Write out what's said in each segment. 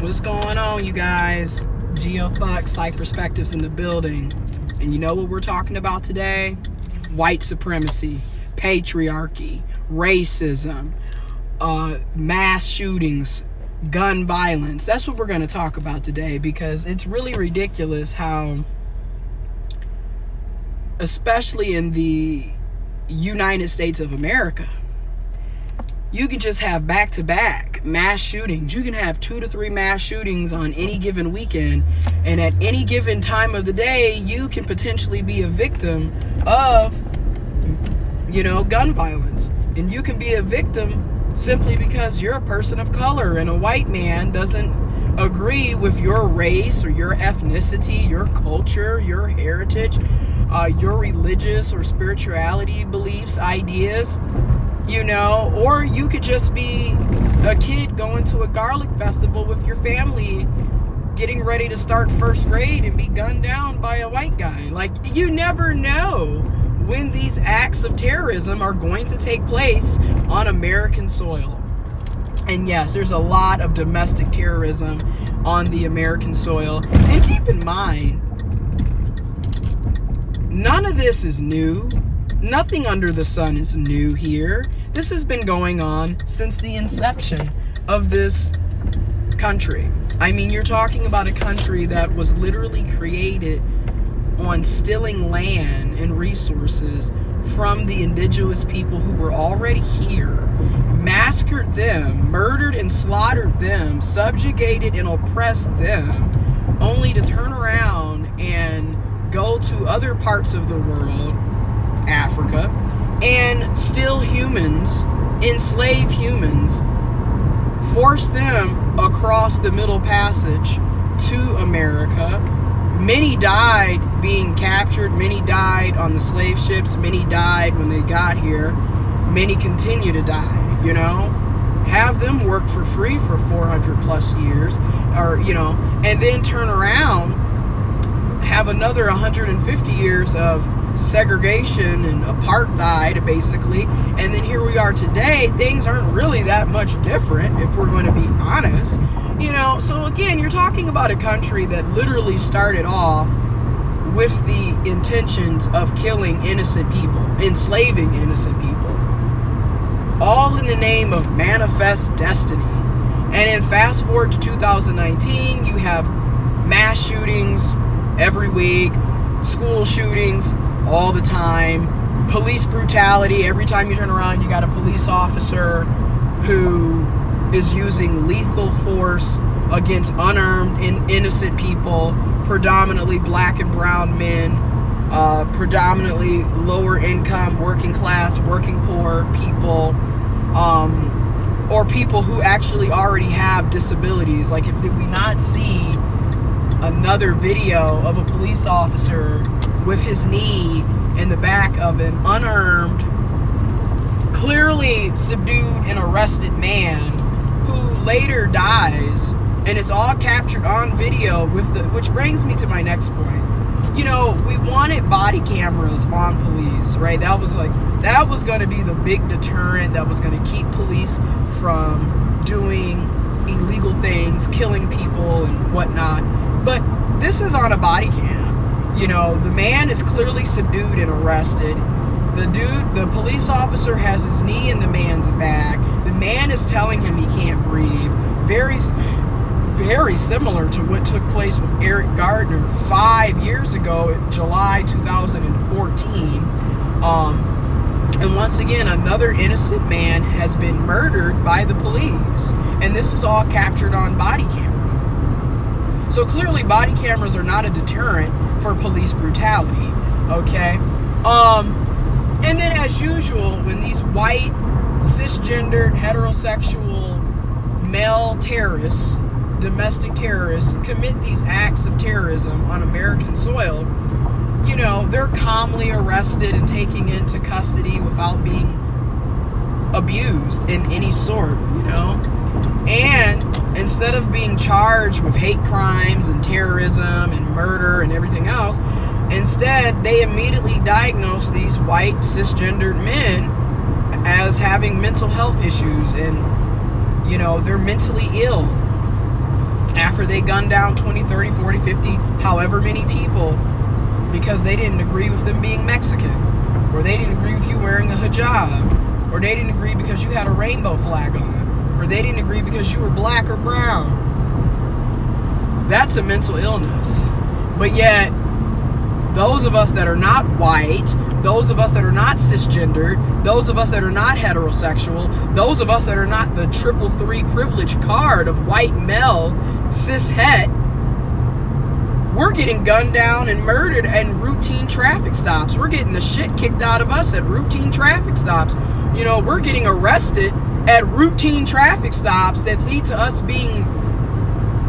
What's going on, you guys? GeoFuck, Psych Perspectives in the building. And you know what we're talking about today? White supremacy, patriarchy, racism, mass shootings, gun violence. That's what we're going to talk about today, because it's really ridiculous how, especially in the United States of America, you can just have back-to-back mass shootings. You can have 2 to 3 mass shootings on any given weekend, and at any given time of the day, you can potentially be a victim of, gun violence. And you can be a victim simply because you're a person of color and a white man doesn't agree with your race or your ethnicity, your culture, your heritage, your religious or spirituality beliefs, ideas. Or you could just be a kid going to a garlic festival with your family, getting ready to start first grade and be gunned down by a white guy. Like, you never know when these acts of terrorism are going to take place on American soil. And yes, there's a lot of domestic terrorism on the American soil. And keep in mind, none of this is new. Nothing under the sun is new here. This has been going on since the inception of this country. I mean, you're talking about a country that was literally created on stealing land and resources from the indigenous people who were already here, massacred them, murdered and slaughtered them, subjugated and oppressed them, only to turn around and go to other parts of the world, Africa, and steal humans, enslave humans, force them across the Middle Passage to America. Many died being captured, many died on the slave ships, many died when they got here, many continue to die, Have them work for free for 400 plus years, and then turn around, have another 150 years of segregation and apartheid, basically, and then here we are today. Things aren't really that much different, if we're going to be honest. So again, you're talking about a country that literally started off with the intentions of killing innocent people, enslaving innocent people, all in the name of manifest destiny. And then fast forward to 2019, you have mass shootings every week, school shootings all the time, police brutality. Every time you turn around, you got a police officer who is using lethal force against unarmed and innocent people, predominantly black and brown men, predominantly lower income, working class, working poor people, or people who actually already have disabilities. Like, if did we not see another video of a police officer with his knee in the back of an unarmed, clearly subdued and arrested man who later dies, and it's all captured on video which brings me to my next point. We wanted body cameras on police, right? That was going to be the big deterrent that was going to keep police from doing illegal things, killing people and whatnot. But this is on a body cam. The man is clearly subdued and arrested. The police officer has his knee in the man's back. The man is telling him he can't breathe. Very, very similar to what took place with Eric Gardner 5 years ago in July 2014. And once again, another innocent man has been murdered by the police. And this is all captured on body camera. So clearly body cameras are not a deterrent for police brutality, okay? And then as usual, when these white, cisgendered, heterosexual, male terrorists, domestic terrorists, commit these acts of terrorism on American soil, they're calmly arrested and taken into custody without being abused in any sort, And instead of being charged with hate crimes and terrorism and murder and everything else, instead they immediately diagnose these white cisgendered men as having mental health issues, and they're mentally ill. after they gunned down 20, 30, 40, 50, however many people, because they didn't agree with them being Mexican, or they didn't agree with you wearing a hijab, or they didn't agree because you had a rainbow flag on, or they didn't agree because you were black or brown. That's a mental illness. But yet, those of us that are not white, those of us that are not cisgendered, those of us that are not heterosexual, those of us that are not the 333 privilege card of white male, cis het, we're getting gunned down and murdered at routine traffic stops. We're getting the shit kicked out of us at routine traffic stops. You know, we're getting arrested at routine traffic stops that lead to us being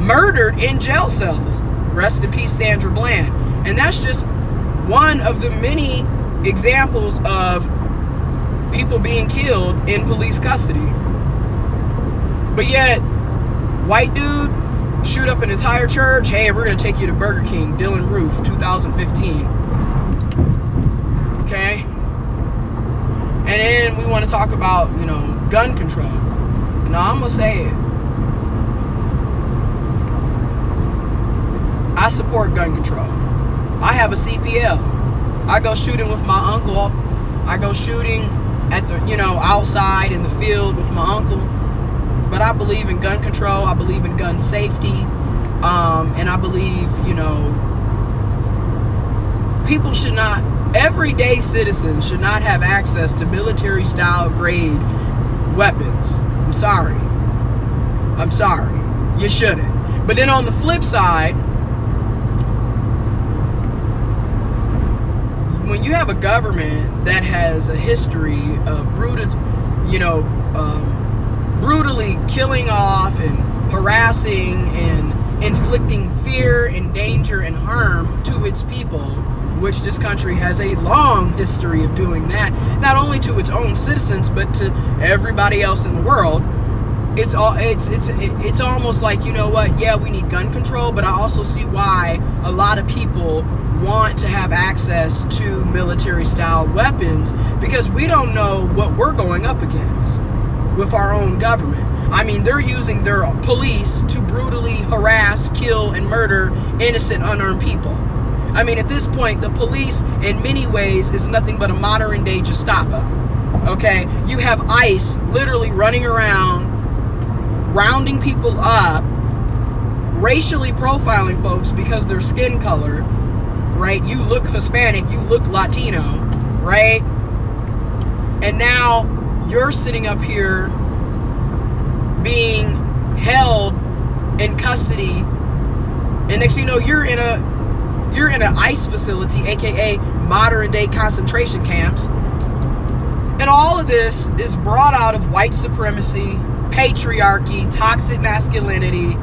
murdered in jail cells. Rest in peace, Sandra Bland. And that's just one of the many examples of people being killed in police custody. But yet, white dude shoot up an entire church. Hey, we're going to take you to Burger King. Dylan Roof, 2015. Okay? And then we want to talk about, you know, gun control. Now, I'm going to say it. I support gun control. I have a CPL. I go shooting with my uncle. I go shooting at the, you know, outside in the field with my uncle. But I believe in gun control. I believe in gun safety. And I believe, you know, people should not, everyday citizens should not have access to military style grade weapons. I'm sorry. You shouldn't. But then on the flip side, when you have a government that has a history of brutally killing off and harassing and inflicting fear and danger and harm to its people, which this country has a long history of doing that, not only to its own citizens but to everybody else in the world, it's almost like, you know what, yeah, we need gun control, but I also see why a lot of people want to have access to military style weapons, because we don't know what we're going up against with our own government. I mean, they're using their police to brutally harass, kill, and murder innocent, unarmed people. I mean, at this point, the police, in many ways, is nothing but a modern day Gestapo. Okay? You have ICE literally running around, rounding people up, racially profiling folks because their skin color, right? You look Hispanic, you look Latino, right? And now you're sitting up here being held in custody, and next thing you know, you're in an ICE facility, aka modern day concentration camps. And all of this is brought out of white supremacy, patriarchy, toxic masculinity,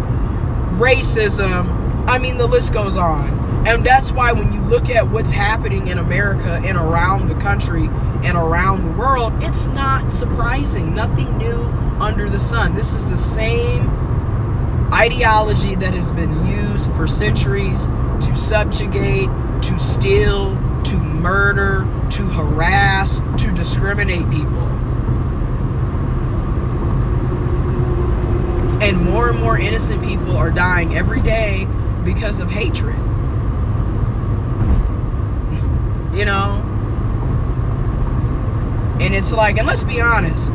racism. I mean, the list goes on. And that's why when you look at what's happening in America and around the country and around the world, it's not surprising. Nothing new under the sun. This is the same ideology that has been used for centuries to subjugate, to steal, to murder, to harass, to discriminate people. And more innocent people are dying every day because of hatred. You know? And it's like, and let's be honest,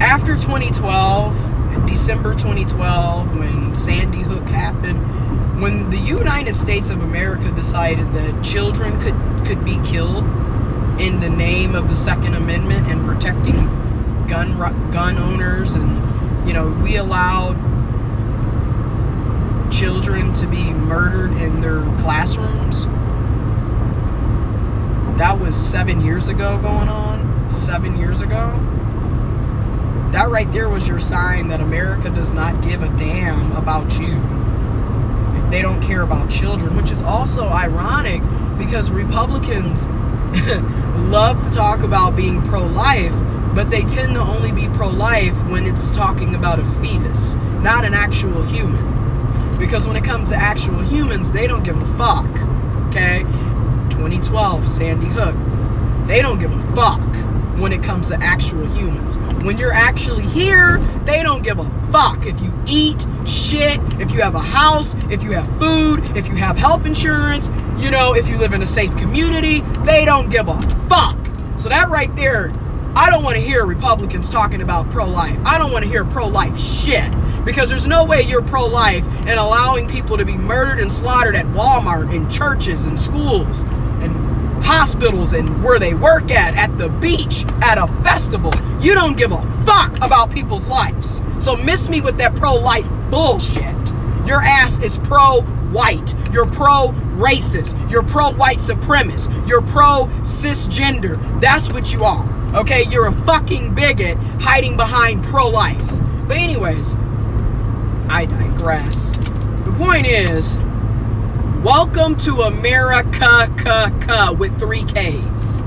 after 2012, December 2012, when Sandy Hook happened, when the United States of America decided that children could be killed in the name of the Second Amendment and protecting gun owners, and, you know, we allowed children to be murdered in their classrooms. That was 7 years ago going on. 7 years ago. That right there was your sign that America does not give a damn about you. They don't care about children, which is also ironic because Republicans love to talk about being pro-life, but they tend to only be pro-life when it's talking about a fetus, not an actual human. Because when it comes to actual humans, they don't give a fuck. Okay? 2012, Sandy Hook. They don't give a fuck when it comes to actual humans. When you're actually here, they don't give a fuck if you eat, shit, if you have a house, if you have food, if you have health insurance, if you live in a safe community, they don't give a fuck. So that right there, I don't want to hear Republicans talking about pro-life. I don't want to hear pro-life shit. Because there's no way you're pro-life and allowing people to be murdered and slaughtered at Walmart, in churches, and schools, and hospitals, and where they work at the beach, at a festival. You don't give a fuck about people's lives. So miss me with that pro-life bullshit. Your ass is pro-white. You're pro-racist. You're pro-white supremacist. You're pro-cisgender. That's what you are. Okay? You're a fucking bigot hiding behind pro-life. But anyways, I digress. The point is, welcome to America with 3 Ks.